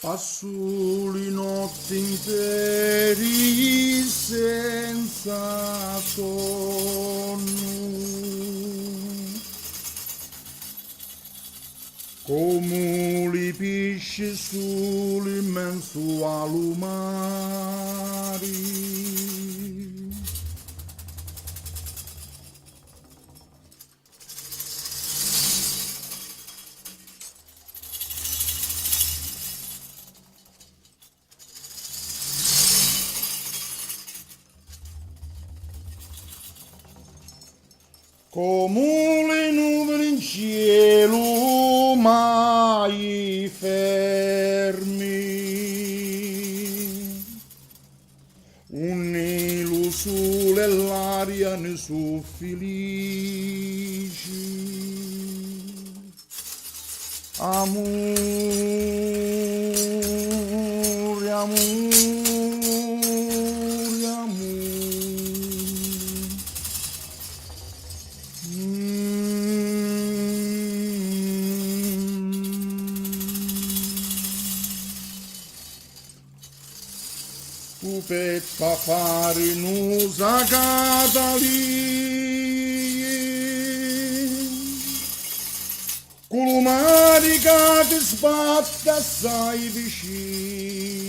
Passu notti interi senza sonnu. Comu pisci, suli, menzu, alumari. Come le nuvuli in cielu, mai fermi. Unni lo sole e l'aria ne su filici. Amuri, amuri, amuri. Petra, farinusa, talii, culumarica, sbatti, assai, vicinu.